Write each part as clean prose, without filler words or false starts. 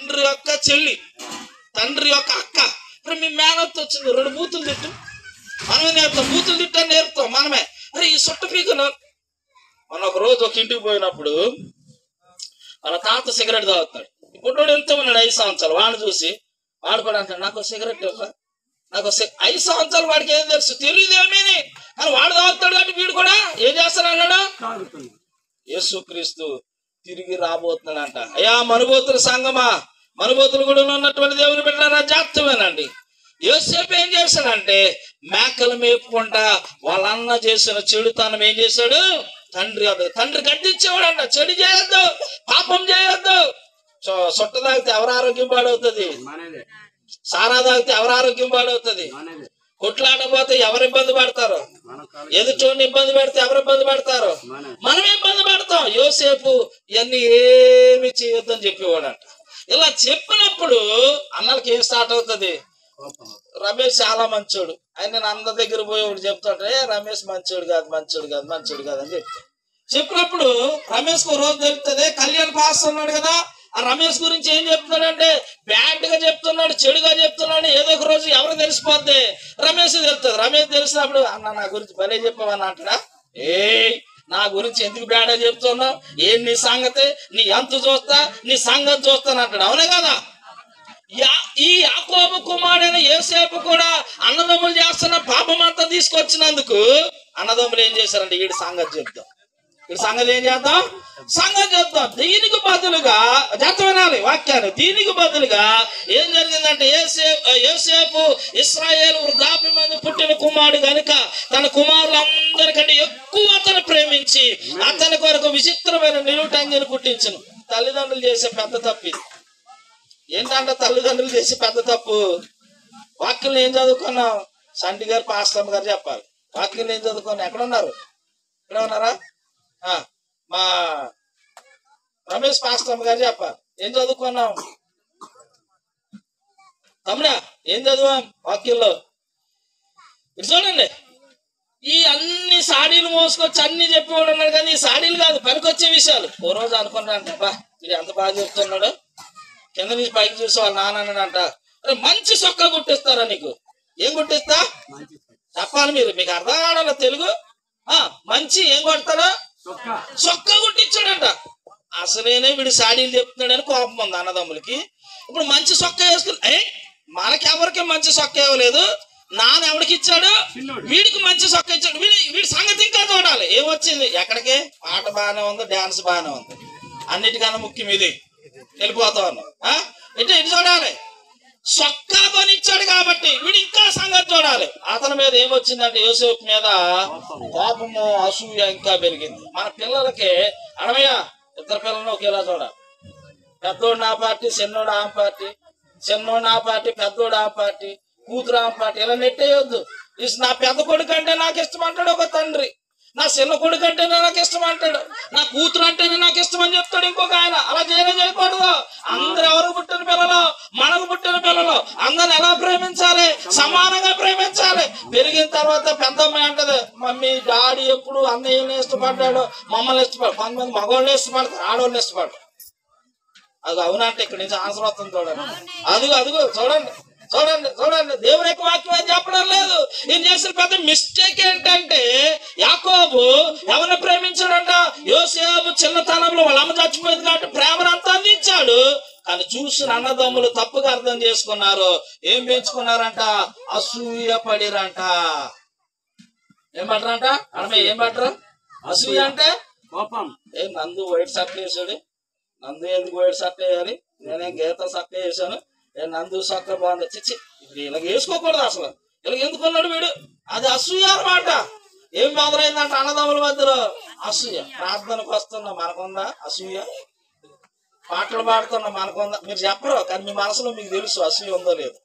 తండ్రి యొక్క చెల్లి, తండ్రి యొక్క అక్క. ఇప్పుడు మీ మేనత్త వచ్చింది, 2 బూతులు తిట్టు. మనమే నేర్పుతాం, బూతులు తిట్టని నేర్పుతాం మనమే. అరే ఈ సుట్ట పీకను. మనం ఒక రోజు ఒక ఇంటికి పోయినప్పుడు వాళ్ళ తాత సిగరెట్ తాగుతాడు. ఇప్పుడు ఎంత ఉన్నాడు 5 సంవత్సరాలు. వాడిని చూసి వాడు కూడా అంటాడు, నాకు సిగరెట్ ఇవ్వ, నాకు 5 సంవత్సరాలు. వాడికి ఏం తెలుసు? తెలియదేమీ. కానీ వాడు తాగుతాడు కాబట్టి వీడు కూడా ఏం చేస్తాడు అన్నాడు, యేసుక్రీస్తు తిరిగి రాబోతున్నాడంట. అయ్యా మనుబోతుల సంగమా, మనుబోతులు కూడా ఉన్నటువంటి దేవుని బిడ్డలారా జాగ్రత్తమేనండి. యోసేపు ఏం చేశాడంటే మేకలు మేపుకుంటా వాళ్ళన్న చేసిన చెడుతనం ఏం చేశాడు, తండ్రి గడ్డించేవాడంట. చెడు చేయొద్దు, పాపం చేయొద్దు. సొట్ట తాగితే ఎవరి ఆరోగ్యం పాడవుతుంది? సారా తాగితే ఎవరి ఆరోగ్యం పాడవుతుంది? కొట్లాడపోతే ఎవరు ఇబ్బంది పడతారు? ఎదుటోని ఇబ్బంది పెడితే ఎవరు ఇబ్బంది పడతారు? మనం ఇబ్బంది పడతాం. యోసేపు ఇవన్నీ ఏమి చేయొద్దని చెప్పేవాడంట. ఇలా చెప్పినప్పుడు అన్నలకి ఏం స్టార్ట్ అవుతుంది? రమేష్ చాలా మంచోడు, ఆయన నేను అందరి దగ్గర పోయి ఒకటి చెప్తాంటే రమేష్ మంచోడు కాదు అని చెప్తాడు. చెప్పినప్పుడు రమేష్ కు రోజు తెలుస్తుంది. కళ్యాణ్ పాస్ ఉన్నాడు కదా, ఆ రమేష్ గురించి ఏం చెప్తున్నాడంటే బ్యాడ్ గా చెప్తున్నాడు, చెడుగా చెప్తున్నాడు. ఏదో ఒక రోజు ఎవరు తెలిసిపోద్ది? రమేష్ తెలుస్తుంది. రమేష్ తెలిసినప్పుడు అన్న నా గురించి భలే చెప్పావని అంటాడా? నా గురించి ఎందుకు బ్యాడ్ గా చెప్తున్నావు? ఏం నీ సంగతి? నీ ఎంత చూస్తా, నీ సంగతి చూస్తాను అంటాడు. అవునే కదా? ఈ యాకోబు కుమారుడైన యోసేపు కూడా అన్నదమ్ములు చేస్తున్న పాపం అంతా తీసుకొచ్చినందుకు అన్నదమ్ములు ఏం చేశారంటే వీడి సంగతి చెప్తాం, వీడి సంగతి ఏం చేద్దాం, సంగతి చెప్తాం. దీనికి బదులుగా జాగ్రత్త వినాలి వాక్యాన్ని. దీనికి బదులుగా ఏం జరిగిందంటే యోసేపు ఇశ్రాయేలు వృద్ధాప్యం మంది పుట్టిన కుమారుడు కనుక తన కుమారులందరికంటే ఎక్కువ అతను ప్రేమించి అతని కొరకు విచిత్రమైన నిలువుటంగిని కుట్టించును. తల్లిదండ్రులు చేసే పెద్ద తప్పు ఇది. ఏంటంటే తల్లిదండ్రులు చేసే పెద్ద తప్పు. వాక్యం ఏం చదువుకున్నాం? సంటి గారు పాస్టమ్ గారు చెప్పాలి. వాక్యం ఏం చదువుకున్నాం? ఎక్కడ ఉన్నారు? ఇక్కడ ఉన్నారా? మా రమేష్ పాస్టమ్ గారు చెప్పాలి. ఏం చదువుకున్నాం తమ్ముడా? ఏం చదివాం వాక్యంలో? ఇది చూడండి. ఈ అన్ని సాడీలు మోసుకొచ్చి అన్ని చెప్పేవాడు ఉన్నాడు, కానీ ఈ సాడీలు కాదు, పనికొచ్చే విషయాలు. ఓ రోజు అనుకున్నాను, బా ఇది ఎంత బాగా చెప్తున్నాడు. కింద నుంచి పైకి చూసి వాళ్ళ నాన్నంట, మంచి సొక్క గుట్టిస్తారా నీకు? ఏం గుట్టిస్తా చెప్పాలి మీరు, మీకు అర్థం కావాల తెలుగు. మంచి ఏం కొడతారా? సొక్క గుట్టించాడంట. అసలేనే వీడు సాడీలు చెప్తున్నాడని కోపం ఉంది అన్నదమ్ములకి. ఇప్పుడు మంచి సొక్క వేసుకుని మనకెవరికి మంచి సొక్క ఇవ్వలేదు, నాన్న ఎవరికి ఇచ్చాడు? వీడికి మంచి సొక్క ఇచ్చాడు. వీడి సంగతి ఇంకా చూడాలి. ఏమొచ్చింది? ఎక్కడికి? పాట బాగానే ఉంది, డాన్స్ బాగానే ఉంది, అన్నిటికన్నా ముఖ్యం ఇది. వెళ్ళిపోతా ఉన్నాం. ఇటు చూడాలి. సొక్కా కొనిచ్చాడు కాబట్టి వీడు ఇంకా సంగతి చూడాలి. అతని మీద ఏమొచ్చిందంటే యోసేపు మీద కోపము, అసూయ ఇంకా పెరిగింది. మన పిల్లలకి అడమయ్య 2 పిల్లలను ఒకేలా చూడాలి. పెద్దోడు నా పార్టీ, చిన్నోడు ఆ పార్టీ, చిన్నోడు నా పార్టీ, పెద్దోడు ఆ పార్టీ, కూతురు ఆ పార్టీ, ఇలా నెట్టేయొద్దు. నా పెద్ద కొడుకు అంటే నాకు ఇష్టం అంటాడు ఒక తండ్రి, నా చిన్న కొడుకు అంటేనే నాకు ఇష్టం అంటాడు, నా కూతురు అంటేనే నాకు ఇష్టం అని చెప్తాడు ఇంకొక ఆయన. అలా చేయకూడదు. అందరు ఎవరు పుట్టిన పిల్లలు, మనకు పుట్టిన పిల్లలు, అందరిని ఎలా ప్రేమించాలి? సమానంగా ప్రేమించాలి. పెరిగిన తర్వాత పెద్దమ్మాయి అంటది, మమ్మీ డాడీ ఎప్పుడు అన్నయ్యని ఇష్టపడ్డాడు, మమ్మల్ని ఇష్టపడు. కొంతమంది మగవాళ్ళని ఇష్టపడతారు, ఆడవాళ్ళని ఇష్టపడతారు. అది అవునంటే ఇక్కడి నుంచి ఆన్సర్ వస్తుంది. చూడండి, అదిగో చూడండి. దేవుని యొక్క వాక్యం అని చెప్పడం లేదు. ఈయన చేసిన పెద్ద మిస్టేక్ ఏంటంటే యాకోబు ఎవరిని ప్రేమించాడంట? యోసేపు చిన్నతనంలో వాళ్ళ అమ్మ చచ్చిపోయింది కాబట్టి ప్రేమనంతా అందించాడు. కానీ చూసిన అన్నదమ్ములు తప్పుగా అర్థం చేసుకున్నారు. ఏం పెంచుకున్నారంట? అసూయ పడిరంట. ఏం పడరంట? అడమే ఏం పడరు? అసూయ అంటే కోపం. నందు వైట్ షర్ట్ వేసాడు, నందు ఎందుకు వైట్ షర్ట్ వేయాలి? నేనేం గీత షర్ట్ వేసాను, నందు సొక్క బాగుంది, చిచ్చి ఇలాగ వేసుకోకూడదు అసలు, ఇలాగ ఎందుకున్నాడు వీడు? అది అసూయ అన్నమాట. ఏం మొదలైందంటే అన్నదమ్ముల మధ్యలో అసూయ. ప్రార్థనకు వస్తున్నా మనకుందా అసూయ? పాటలు పాడుతున్నా మనకుందా? మీరు చెప్పరు, కానీ మీ మనసులో మీకు తెలుసు అసూయ ఉందో లేదు.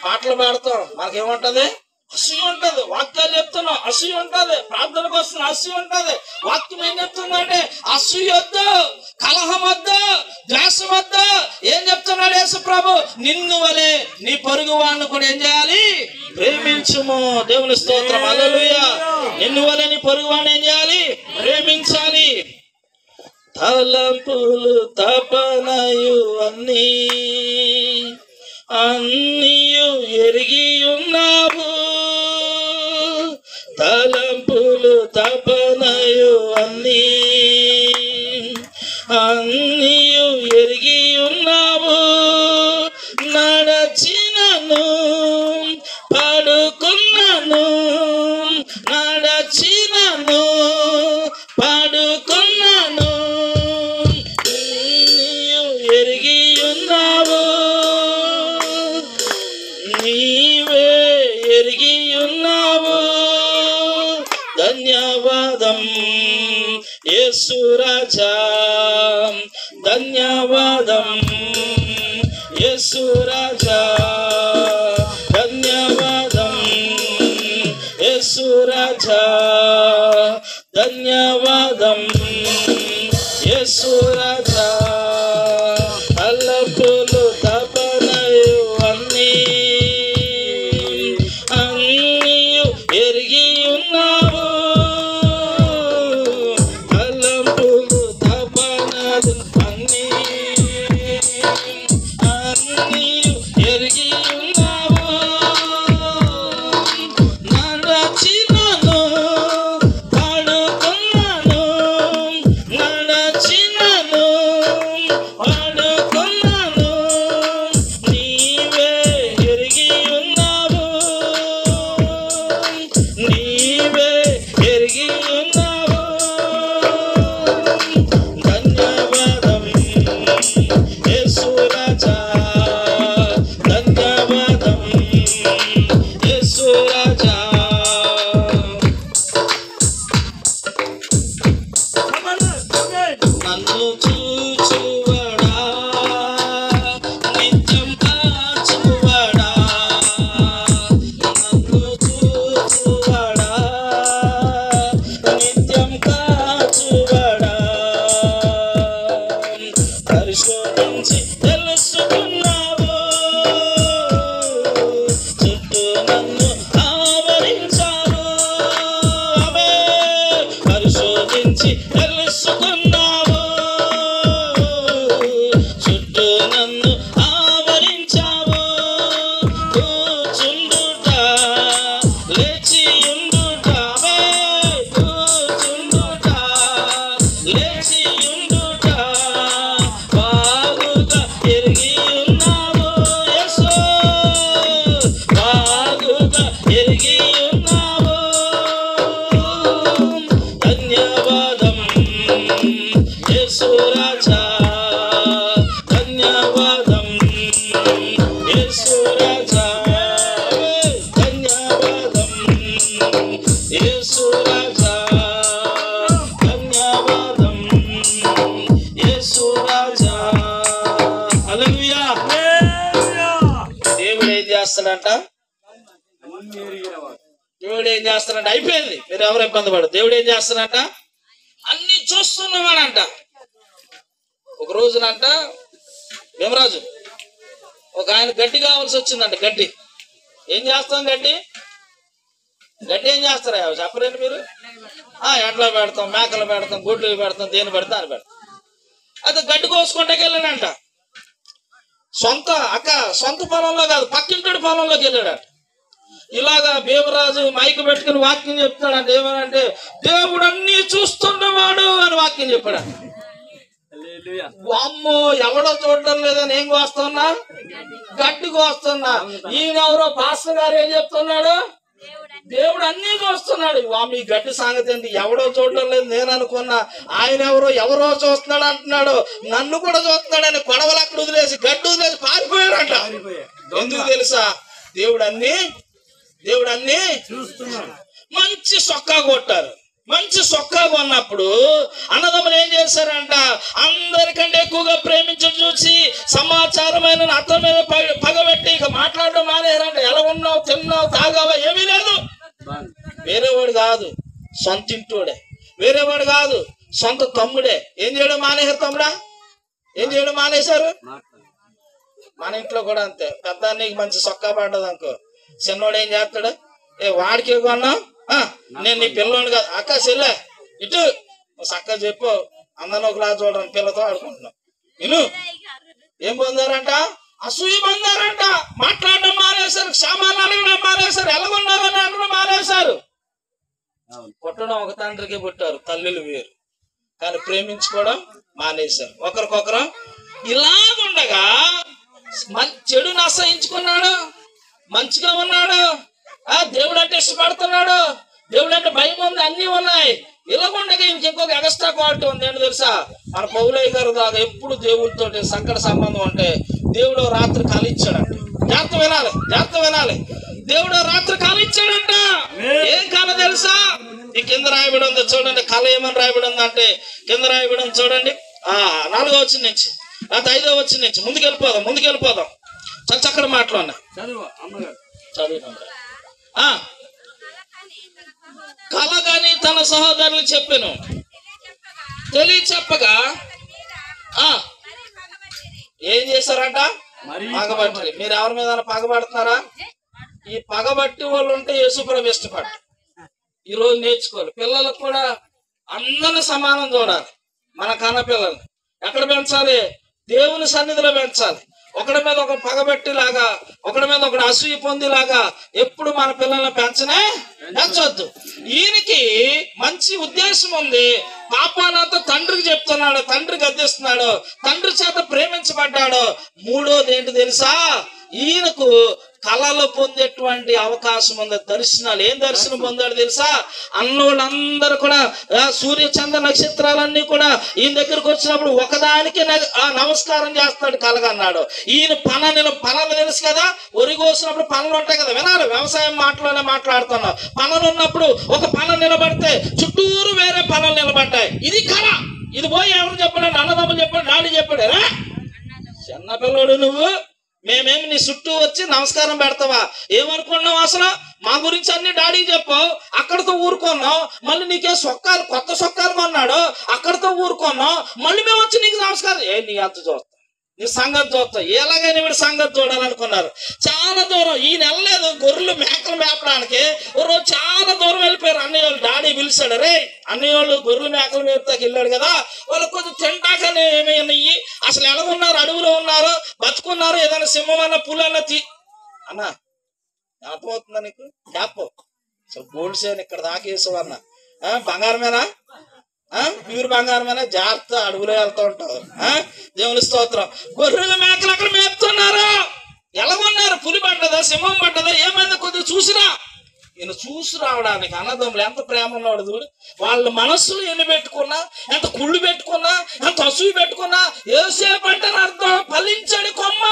పాటలు పాడుతాం, మనకేముంటది? అసూయ ఉంటది. వాక్యాలు చెప్తున్నాం, అసూయ ఉంటది. ప్రార్థనకు వస్తున్నా అసూయ ఉంటది. వాక్యం ఏం చెప్తుందంటే అసూయ వద్దు, కలహం వద్దు, ద్వేషం వద్దు. ఏం చెప్తున్నాడు యేసు ప్రభు? నిన్ను వలె నీ పొరుగు వాళ్ళను కూడా ఏం చేయాలి? ప్రేమించుము. దేవుని స్తోత్రం, హల్లెలూయా. నిన్ను వలె నీ పొరుగు వాళ్ళని ఏం చేయాలి? ప్రేమించాలి. తలంపులు తపనయు అన్నీ అన్నీయు ఎరిగి ఉన్నావు, తలంపులు తపనయు అన్నీయు ఎరిగి ఉన్నావు. నడచినను పడుకున్నాను, నడచినను పడుకున్నాను, నీవు ఎరిగి ఉన్నావు, నీవే ఎరిగి ఉన్నావు. ధన్యవాదం యేసు రాజా, ధన్యవాదం యేసు రాజా, ధన్యవాదం యేసు రాజా, ధన్యవాదం యేసు రాజా. తలంపులు తపనయు అన్నీయు ఎరిగి ఉన్నావు, తలంపులు తపనలు అన్నీయు ఎరిగి ఉన్నావు. నడచినను పడుకున్నాను, నడచినను పడుకున్నాను, నీవే ఎరిగి ఉన్నావు, నీవే ఎరిగి ఉన్నావు. ధన్యవాదం యేసు రాజా, ధన్యవాదం యేసు రాజా. నన్ను చూచువడా, నిత్యం కాచువడా, నన్ను చూచువడా, నిత్యం కాచువడా. పరిశోధించి తెలుసుకున్నావు, చుట్టూ నన్ను ఆవరించావు. అవే పరిశోధించి తెలుసుకున్నావు, చుట్టూ నన్ను ఆవరించావు. కూర్చుండుట లేచియుండుట, అవే కూర్చుండుట లేచియుండుట, బాగుగా ఎరిగి ఉన్నావు యేసు, బాగుగా ఎరిగి ఉన్నావు. ధన్యవాదం యేసు రాజా, ధన్యవాదం యేసు రాజా, ధన్యవాదం యేసు రాజా, ధన్యవాదం యేసు రాజా. హల్లెలూయా. దేవుడు ఏం చేస్తాడంట? దేవుడు ఏం చేస్తాడంట? అయిపోయింది, మీరు ఎవరు ఇబ్బంది పడదు. దేవుడు ఏం చేస్తాడంట? అన్ని చూస్తున్నవాడంట. ఒక రోజునంట భీమరాజు ఒక ఆయన గడ్డి కావాల్సి వచ్చిందంట. గడ్డి ఏం చేస్తాం? గడ్డి ఏం చేస్తారా చెప్పరండి మీరు? ఎడ్ల పెడతాం, మేకలు పెడతాం, గొడ్లు పెడతాం, దేని పెడతాం అని పెడతాం. అయితే గడ్డి కోసుకుంటాకి వెళ్ళాడంట. సొంత పొలంలో కాదు, పక్కింటి పొలంలోకి వెళ్ళాడంట. ఇలాగా భీమరాజు మైకు పెట్టుకుని వాక్యం చెప్తాడంట. ఏమనంటే, దేవుడు అన్ని చూస్తున్నవాడు అని వాక్యం చెప్పాడు. అమ్మో, ఎవడో చూడటం లేదని ఏం కోస్తున్నా? గడ్డి కోస్తున్నా. ఈయన ఎవరో పాస్టర్ గారు ఏం చెప్తున్నాడు? దేవుడు అన్ని చూస్తున్నాడు. మీ గడ్డి సంగతి ఏంటి? ఎవడో చూడటం లేదు నేను అనుకున్నా, ఆయన ఎవరో చూస్తున్నాడు అంటున్నాడు. నన్ను కూడా చూస్తున్నాడని గొడవలు అక్కడ వదిలేసి గడ్డి వదిలేసి పారిపోయాడంట. ఎందుకు తెలుసా? దేవుడు అన్ని చూస్తున్నాడు. మంచి సొక్కా కొట్టారు. మంచి సొక్కా కొన్నప్పుడు అన్నదమ్ములు ఏం చేశారంట? అందరికంటే ఎక్కువగా ప్రేమించడం చూసి సమాచారమైన అతని మీద పగబెట్టి ఇక మాట్లాడడం మానేరంట. ఎలా ఉన్నావు, తిన్నావు, తాగావా, ఏమీ లేదు. వేరేవాడు కాదు, సొంత ఇంటోడే. వేరేవాడు కాదు, సొంత తమ్ముడే. ఏం చేయడం మానేశారు? తమ్ముడా ఏం చేయడం మానేశారు? మన ఇంట్లో కూడా అంతే. పెద్ద నీకు మంచి సొక్కా పడ్డది అనుకో, చిన్నోడు ఏం చేస్తాడు? వాడికి కొన్నావు, నేను నీ పిల్లోడు కాదు. అక్క చెల్లె ఇటు చక్కగా చెప్పు, అందరిని ఒకలా చూడడం, పిల్లతో ఆడుకుంటున్నాం. విను, ఏం పొందారంట? అసూయ పొందారంట, మాట్లాడడం మానేశారు, క్షేమాలు అడగడం మానేశారు, ఎలాగున్నారని అనడం మానేశారు. పుట్టడం ఒక తండ్రికి పుట్టారు, తల్లులు వేరు, కానీ ప్రేమించుకోవడం మానేశారు ఒకరికొకరు. ఇలాగుండగా చెడుని అసహించుకున్నాడు, మంచిగా ఉన్నాడు, దేవుడు అంటే ఇష్టపడుతున్నాడు, దేవుడు అంటే భయం ఉంది, అన్నీ ఉన్నాయి. ఇలాగుండగా ఇంకొక ఎక్స్ట్రా క్వాలిటీ ఉంది. ఏంటి తెలుసా? మన పౌలయ్య గారు దాకా ఎప్పుడు దేవుడితో సంకట సంబంధం అంటే దేవుడు రాత్రి కాలిచ్చాడంట. జాగ్రత్త వినాలి. దేవుడు రాత్రి కాలిచ్చాడంట. ఏం కాల తెలుసా? ఈ కింద రాయబడి ఉంది చూడండి. కళ ఏమని రాయబడి ఉంది అంటే కింద రాయబడి ఉంది చూడండి. 4వ వచనం నుంచి 5వ వచనం నుంచి ముందుకెళ్ళిపోదాం. చాలా చక్కటి మాటలు ఉన్నాయి. చదువు. కలగని తన సహోదరులు చెప్పాను, చెప్పగా ఏం చేశారంట? పగబట్టి. మీరు ఎవరి మీద పగబడుతున్నారా? ఈ పగబట్టి వాళ్ళు ఉంటే యేసుప్రభు ఇష్టపడ్డ. ఈరోజు నేర్చుకోవాలి. పిల్లలకు కూడా అందరిని సమానం చూడాలి. మన కన్న పిల్లల్ని ఎక్కడ పెంచాలి? దేవుని సన్నిధిలో పెంచాలి. ఒకడి మీద ఒక పగబెట్టిలాగా, ఒకడి మీద ఒకటి అసూయ పొందిలాగా ఎప్పుడు మన పిల్లల్ని పెంచొద్దు. ఈయనకి మంచి ఉద్దేశం ఉంది. పాపానంతా తండ్రికి చెప్తున్నాడు, తండ్రికి గద్దిస్తున్నాడు, తండ్రి చేత ప్రేమించబడ్డాడు. మూడోది ఏంటి తెలుసా? ఈయనకు కళలు పొందేటువంటి అవకాశం ఉంది. దర్శనాలు. ఏం దర్శనం పొందాడు తెలుసా? అన్నోళ్ళందరూ కూడా సూర్య చంద్ర నక్షత్రాలన్నీ కూడా ఈయన దగ్గరకు వచ్చినప్పుడు ఒకదానికి నమస్కారం చేస్తాడు కలగన్నాడు. ఈయన పనులు తెలుసు కదా, వరి కోసినప్పుడు పనులు ఉంటాయి కదా, వినాలి. వ్యవసాయం మాటలోనే మాట్లాడుతున్నాం. పనులు ఉన్నప్పుడు ఒక పనులు నిలబడితే చుట్టూరు వేరే పనులు నిలబడ్డాయి. ఇది కళ. ఇది పోయి ఎవరు చెప్పాడు? అన్నదమ్ములు చెప్పాడు, డాడీ చెప్పాడు. చిన్నపిల్లడు నువ్వు, మేమేమి నీ చుట్టూ వచ్చి నమస్కారం పెడతావా? ఏమనుకున్నావు అసలు? మా గురించి అన్ని డాడీ చెప్పావు, అక్కడితో ఊరుకున్నావు. మళ్ళీ నీకే సొక్కాలు, కొత్త సొక్కాలు కొన్నాడు, అక్కడితో ఊరుకున్నావు. మళ్ళీ మేము వచ్చి నీకు నమస్కారం. నీ అంత చూస్తాం, నీ సంగతి చూస్తాం. ఎలాగైనా వీడి సంగతి చూడాలనుకున్నారు. చాలా దూరం. ఈయన వెళ్ళలేదు గొర్రెలు మేకలు మేపడానికి. ఓ రోజు చాలా దూరం వెళ్ళిపోయారు. అన్నయ్య వాళ్ళు డాడీ పిలిచాడు. రే అన్నయ్య వాళ్ళు గొర్రెలు మేకలు మేపుతాకి వెళ్ళాడు కదా, వాళ్ళు కొంచెం తింటాకనే ఏమైనా అసలు ఎలాగున్నారు? అడవిలో ఉన్నారు, బతుకున్నారు. ఏదైనా సింహం అన్న పులి అన్న అన్న అర్థమవుతుందా నీకు? చెప్పు. అసలు గోల్డ్ చైన్ ఇక్కడ దాకేసావు అన్న. బంగారమేనా? ప్యూర్ బంగారమేనా? జాగ్రత్త, అడుగులో వెళ్తూ ఉంటావు. దేవుని స్తోత్రం. గొర్రెల మేకలు అక్కడ మేపుతున్నారు. ఎలాగున్నారు? పులి పడ్డదా, సింహం పడ్డదా, ఏమైందో కొద్దిగా చూసిరా. ఈయన చూసి రావడానికి అన్నదమ్ములు ఎంత ప్రేమ ఉన్నాడు చూడు. వాళ్ళ మనస్సులు ఎన్ని పెట్టుకున్నా, ఎంత కుళ్ళు పెట్టుకున్నా, ఎంత అసూయ పెట్టుకున్నా, ఏసేపు అంటే అర్థం ఫలించడి కొమ్మ.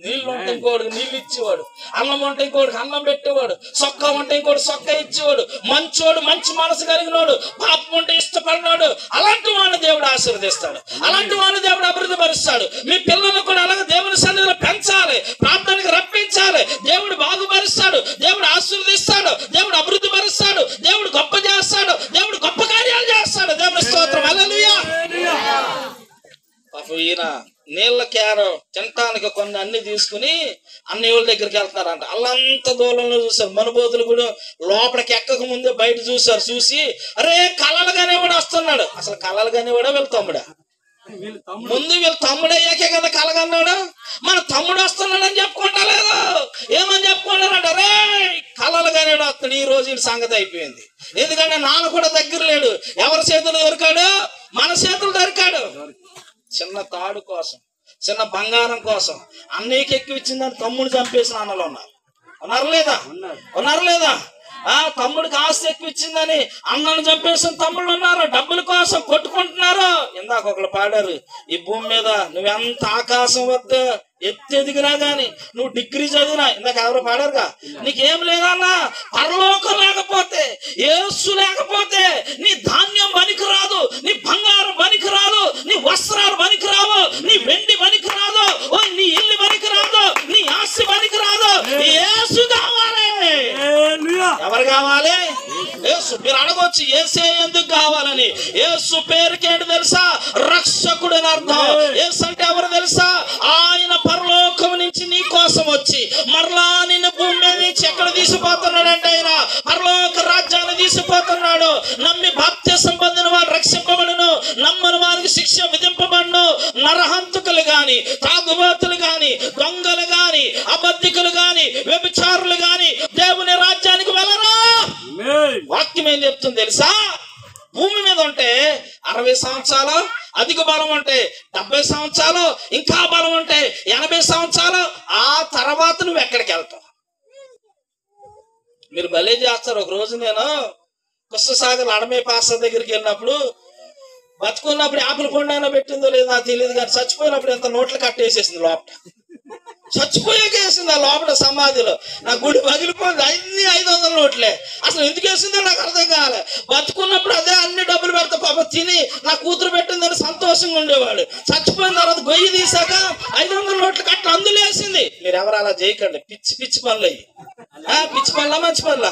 నీళ్ళు ఉంటే ఇంకోటికి నీళ్ళు ఇచ్చేవాడు, అన్నం ఉంటే ఇంకోటికి అన్నం పెట్టేవాడు, సొక్క ఉంటే ఇంకోటి సొక్క ఇచ్చేవాడు. మంచోడు, మంచి మనసు కలిగినోడు, పాపం ఉంటే ఇష్టపడినాడు. అలాంటి వాడిని దేవుడు ఆశీర్వదిస్తాడు, అలాంటి వాడిని దేవుడు అభివృద్ధి పరుస్తాడు. మీ పిల్లలను కూడా అలాగే దేవుని సన్నిధిలో పెంచాలి, ప్రార్థనకు రప్పించాలి. దేవుడు బాగుపరుస్తాడు, దేవుడు ఆశీర్వదిస్తాడు, దేవుడు అభివృద్ధి పరుస్తాడు, దేవుడు గొప్ప చేస్తాడు, దేవుడు గొప్ప కార్యాలు చేస్తాడు. దేవుని స్తోత్రం. హల్లెలూయా. పాపం ఈయన నీళ్ళ క్యారం తినటానికి కొన్ని అన్ని తీసుకుని అన్నయ్య వాళ్ళ దగ్గరికి వెళ్తారంట. అల్లంత దూరంలో చూసారు. మనుబోతులు కూడా లోపలికి ఎక్కక ముందే బయట చూసారు. చూసి అరే కళలుగానే కూడా వస్తున్నాడు. అసలు కళలుగానే కూడా వీళ్ళ తమ్ముడా? ముందు వీళ్ళ తమ్ముడు అయ్యాకే కదా కలగన్నాడు. మన తమ్ముడు వస్తున్నాడు అని చెప్పుకుంటా లేదు. ఏమని చెప్పుకుంటారంట? రే కళలుగానే వస్తాడు. ఈ రోజు ఈ సంగతి అయిపోయింది. ఎందుకంటే నాన్న కూడా దగ్గర లేడు. ఎవరి చేతులు దొరికాడు? మన చేతులు దొరికాడు. చిన్న తాడు కోసం, చిన్న బంగారం కోసం అన్నయ్యకి ఎక్కువ ఇచ్చిందని తమ్ముడు చంపేసిన అన్నలు ఉన్నారు లేదా? తమ్ముడికి ఆస్తి ఎక్కువ ఇచ్చిందని అన్నను చంపేసిన తమ్ముళ్ళు ఉన్నారు. డబ్బుల కోసం కొట్టుకుంటున్నారు. ఇందాక ఒకళ్ళు పాడారు, ఈ భూమి మీద నువ్వెంత ఆకాశం వద్ద ఎత్తెదిగినా గాని, నువ్వు డిగ్రీ చదివినా, ఇందాక ఎవరో పాడారుగా, నీకేం లేదన్నా పరలోకం లేకపోతే, యేసు లేకపోతే నీ ధాన్యం పనికిరాదు, నీ బంగారం పనికిరాదు, నీ వస్త్రాలు పనికిరావు, నీ వెండి పనికిరాదు, నీ ఇల్లు పనికిరాదు, నీ ఆస్తి పనికిరాదు. యేసు కావాలి. ఎవరు కావాలి? యేసు. మీరు అడగొచ్చు యేసే ఎందుకు కావాలని. యేసు పేరుకేంటి తెలుసా? రక్షకుడు అని అర్థం. యేసు అంటే ఎవరు తెలుసా? ఆయన పరలోకం నుంచి నీ కోసం వచ్చి మరలా నిన్ను భూమి మీద నుంచి ఎక్కడ తీసుకుపోతున్నాడు అంటే ఆయన పరలోక రాజ్యాన్ని తీసుకుపోతున్నాడు. నమ్మి బాప్తిసం పొందిన వారు రక్షింపబడును, నమ్మని వారికి శిక్ష విధింపబడును. నరహంతకులు గాని, తాగుబోతులు గాని, దొంగలు అబద్ధికులు గాని వ్యభిచారులు గాని దేవుని రాజ్యానికి వెళ్ళరా. వాక్యం ఏం చెప్తుంది తెలుసా? భూమి మీద ఉంటే 60 సంవత్సరాలు, అధిక బలం ఉంటే 70 సంవత్సరాలు, ఇంకా బలం ఉంటే 80 సంవత్సరాలు. ఆ తర్వాత నువ్వు ఎక్కడికి వెళ్తావు? మీరు భలే చేస్తారు. ఒక రోజు నేను కుస్ససాగర్ అడమే పాస్టర్ దగ్గరికి వెళ్ళినప్పుడు, బతుకున్నప్పుడు యాపిల్ పండు అయినా పెట్టిందో లేదో నాకు తెలియదు, కానీ చచ్చిపోయినప్పుడు ఎంత నోట్లు కట్టేసేసింది లోపల. చచ్చిపోయాక వేసింది ఆ లోపల సమాధిలో. నా గుడి పగిలిపోయింది. అన్ని 500 నోట్లే. అసలు ఎందుకు వేసిందో నాకు అర్థం కాలే. బతుకున్నప్పుడు అదే అన్ని డబ్బులు పెడతా పాప తిని నా కూతురు పెట్టిందని సంతోషంగా ఉండేవాడు. చచ్చిపోయిన తర్వాత గొయ్యి తీసాక 500 నోట్లు కట్ట అందులో వేసింది. మీరు ఎవరు అలా చేయకండి. పిచ్చి పిచ్చి పనులు అయ్యి. పిచ్చి పనులా మంచి పనులా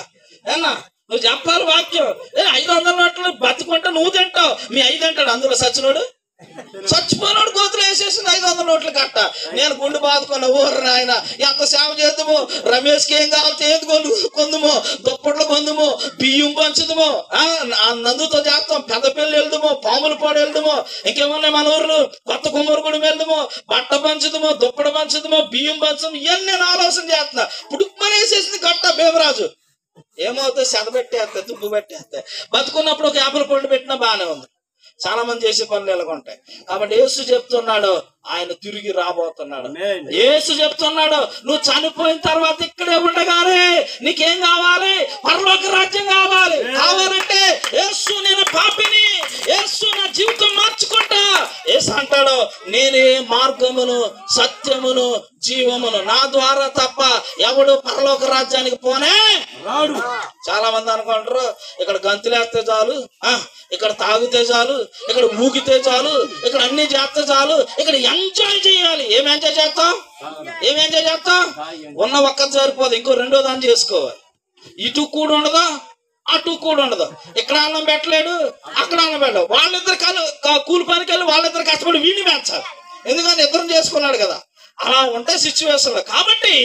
ఏనా? నువ్వు చెప్పాలి వాక్యం. 500 నోట్లు బతుకుంటే నువ్వు తింటావు, మీ 5 అంటాడు అందులో సచ్చినోడు. చచ్చిపోయినోడు గోతులు వేసేసింది 500 నోట్లు కట్ట. నేను గుండు బాదుకున్న ఊరు నాయన ఎంత సేవ చేద్దామో, రమేష్కి ఏం కావాలి ఏది కొందుమో, దుప్పట్లు కొందుమో, బియ్యం పంచుదమో, నందుతో చేస్తాం, పెద్ద పెళ్ళి వెళ్దామో, పాముల పాడు వెళ్దామో, ఇంకేమన్నా మన ఊర్లు కొత్త కుమ్మరిగూడెం వెళ్దామో, బట్ట పంచుదమో, దుప్పట పంచుదమో, బియ్యం పంచుదమో, ఇవన్నీ నేను ఆలోచన చేస్తున్నా. పుడుక్కుమనేసేసింది కట్ట భీమరాజు. ఏమవుతుంది? సెద పెట్టేస్తే, తుప్పు పెట్టేస్తే. బతుకున్నప్పుడు ఒక యాపిల్ పండు పెట్టినా బాగానే ఉంది. చాలా మంది చేసే పనులు ఎలాగుంటాయి. కాబట్టి యేసు చెప్తున్నాడు, ఆయన తిరిగి రాబోతున్నాడు. యేసు చెప్తున్నాడు, నువ్వు చనిపోయిన తర్వాత ఇక్కడే ఉండగానే నీకేం కావాలి? పరలోక రాజ్యం కావాలి. కావాలంటే యేసు నేను పాపిని, యేసు నా జీవితం మార్చుకుంటా. యేసు అంటాడు, నేనే మార్గమును సత్యమును జీవమును, నా ద్వారా తప్ప ఎవడు పరలోక రాజ్యానికి పోనే రాడు. చాలా మంది అనుకుంటారు, ఇక్కడ గంతులేస్తే చాలు, ఇక్కడ తాగితే చాలు, ఇక్కడ ఊగితే చాలు, ఇక్కడ అన్ని చేస్తే చాలు, ఇక్కడ ఎంజాయ్ చేయాలి. ఏం ఎంజాయ్ చేస్తాం? ఉన్న ఒక్కటి సరిపోదు, ఇంకో 2వ దాన్ని చేసుకోవాలి. ఇటు కూడా ఉండదు, అటు కూడా ఉండదు. ఇక్కడ అన్నం పెట్టలేడు, అక్కడ అన్నం పెట్టలేడు. వాళ్ళిద్దరు కూలి పనికి వెళ్ళి వాళ్ళిద్దరు కష్టపడి వీడిని పెంచాలి. ఎందుకంటే ఇద్దరం చేసుకున్నాడు కదా. అలా ఉంటాయి సిచ్యువేషన్లు. కాబట్టి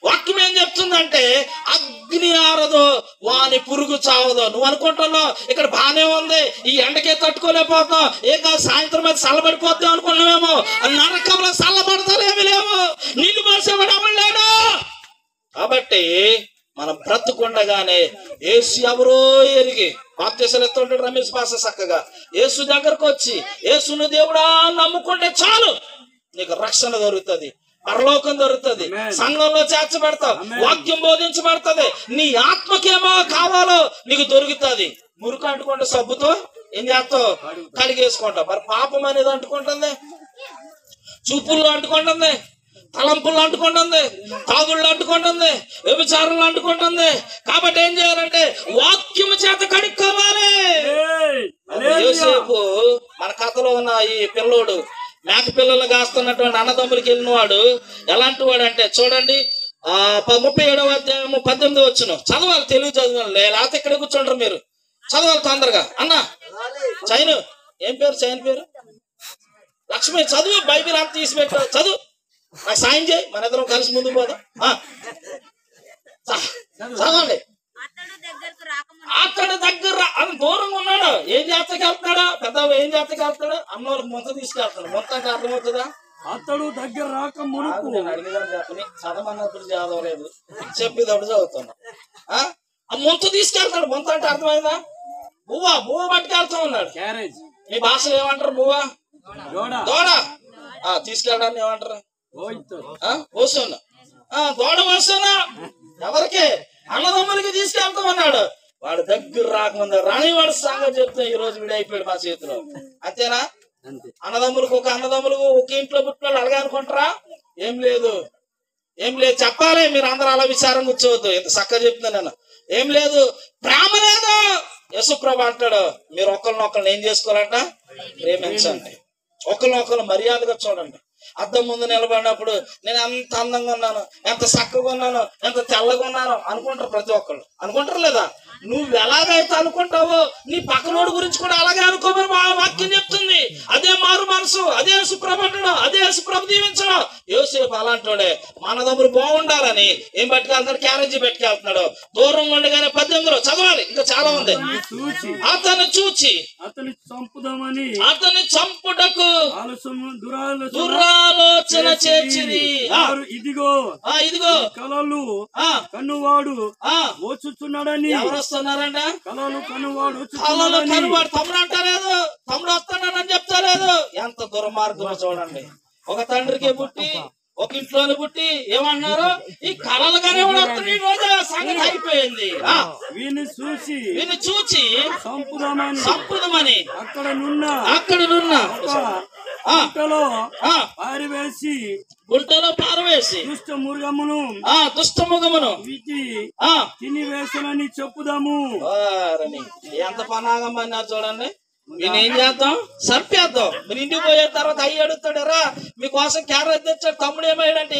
వాక్యం ఏం చెప్తుందంటే, అగ్ని ఆరదు వాని పురుగు చావదు. నువ్వు అనుకుంటున్నావు ఇక్కడ బాగానే ఉంది, ఈ ఎండకే తట్టుకోలేకపోతాం, సాయంత్రం అయితే చల్లబడిపోతాం అనుకున్నామేమో. నరకంలో చల్లబడతలేమి లేవు, నీళ్లు పోసేవాడు ఎవరు లేడు. కాబట్టి మనం బ్రతుకుండగానే యేసు ఎవరో ఎరిగి బాప్తిసాలు ఎత్తుంటాడు రమేష్ పాస చక్కగా. యేసు దగ్గరకు వచ్చి యేసును దేవుడా నమ్ముకుంటే చాలు, నీకు రక్షణ దొరుకుతుంది, పరలోకం దొరుకుతుంది, సంఘంలో చేర్చబడతావు, వాక్యం బోధించబడుతుంది, నీ ఆత్మకేమో కావాలో నీకు దొరుకుతుంది. మురుకు అంటుకుంటే సబ్బుతో ఏం చేస్తావు? కడిగేసుకుంటావు. మరి పాపం అనేది అంటుకుంటుంది, చూపుల్లో అంటుకుంటుంది, తలంపుల్లో అంటుకుంటుంది, తాగుళ్ళు అంటుకుంటుంది, వ్యభిచారంలో అంటుకుంటుంది. కాబట్టి ఏం చేయాలంటే వాక్యం చేత కడుక్కోవాలి. యోసేపు మన కథలో ఉన్న ఈ పిల్లోడు మేక పిల్లలు కాస్తున్నటువంటి అన్నదమ్ములకి వెళ్ళిన వాడు ఎలాంటి వాడు అంటే చూడండి, 37వ అధ్యాయము 18వ వచనం చదవాలి. తెలుగు చదవాలి, లేకపోతే ఇక్కడ కూర్చుంటారు మీరు. చదవాలి తొందరగా. అన్న చైను, ఏం పేరు? చైన్ పేరు లక్ష్మి. చదువు, బైబిల్ అంత తీసి పెట్టావు, చదువు, నాకు సాయం చేయి, మన ఇద్దరం కలిసి ముందుకు పోదాం. చదవండి. అతడు దగ్గర దూరంగా ఉన్నాడు. ఏం జాతకి వెళ్తున్నాడు? పెద్ద ఏం జాతకి వెళ్తాడు? అమ్మవారికి ముంత తీసుకెళ్తాడు. ముంత అంటే అర్థమవుతుందా? అతడు దగ్గర రాక మునుపు. నేను అడిగిదాన్ని చెప్పని చదవన్నప్పుడు చదవలేదు, చెప్పేటప్పుడు చదువుతున్నా. ఆ ముంత తీసుకెళ్తాడు. ముంత అంటే అర్థమైందా? బువ్వ పట్టుకెళ్తా ఉన్నాడు. మీ భాషలో ఏమంటారు? బువ్వ, దోడ. తీసుకెళ్ళడాన్ని ఏమంటారు? వస్తున్నా. దోడ వస్తున్నా. ఎవరికి? అన్నదమ్ములకి తీసుకెళ్తామన్నాడు. వాడు దగ్గర రాకముందు రానివాడు సంగతి చెప్తే ఈ రోజు విడైపోయాడు మా చేతిలో. అంతేనా? అన్నదమ్ములకు ఒక ఇంట్లో పుట్టిన అలాగే అనుకుంటారా? ఏం లేదు చెప్పాలి. మీరు అందరూ అలా విచారం కూర్చోవద్దు. ఎంత చక్కగా చెప్తున్నా నేను. ఏం లేదు, ప్రేమ లేదు. యేసుప్రభు అంటాడు, మీరు ఒకరినొకరిని ఏం చేసుకోవాలంట? ప్రేమించండి. ఒకరినొకరు మర్యాదగా చూడండి. అద్దం ముందు నిలబడినప్పుడు నేను ఎంత అందంగా ఉన్నాను, ఎంత చక్కగా ఉన్నాను, ఎంత తెల్లగా ఉన్నాను అనుకుంటారు. ప్రతి ఒక్కళ్ళు అనుకుంటారు లేదా? నువ్వు ఎలాగైతే అనుకుంటావో నీ పక్కనోడి గురించి కూడా అలాగే అనుకోమని మా వాక్యం చెప్తుంది. అదే మారు మనసు, అదే యేసుప్రభుండడం, అదే యేసుప్రభు దీవించడం. యోసేపు అలాంటోడే. మనదమ్ముడు బాగుండాలని ఏం పట్టుకెళ్తున్నాడు? క్యారేజీ పెట్టుకెళ్తున్నాడు. దూరంగా ఉండగానే 18లో చదవాలి, ఇంకా చాలా ఉంది. అతను చూచి అతని చంపుటకు దురాలోచన చేర్చిరి. ఇదిగో కలలు కన్నువాడు వచ్చుచున్నాడని. ఎవరు వస్తున్నారంట? కలలు కన్నువాడు తమ్ముడు అంటలేదు, తమ్ముడు వస్తున్నాడని చెప్తలేదు. ఎంత దుర్మార్గం చూడండి. ఒక తండ్రికి పుట్టి ఒక ఇంట్లోనే పుట్టి ఏమన్నారు? ఈ కళలుగానే సంగతి అయిపోయింది. వీని చూచి సంపుదమని అక్కడనున్న గుంటలో పారవేసి దుష్టముఖమును తినివేసనని చెప్పుదాము. ఎంత పనాగం అన్నారు చూడండి. నేను ఏం చేద్దాం? సర్పేద్దాం. మీరు ఇంటికి పోయే తర్వాత అయ్యి అడుగుతాడరా మీకోసం క్యారెట్ తెచ్చాడు, తమ్ముడు ఏమయ్యాడంటే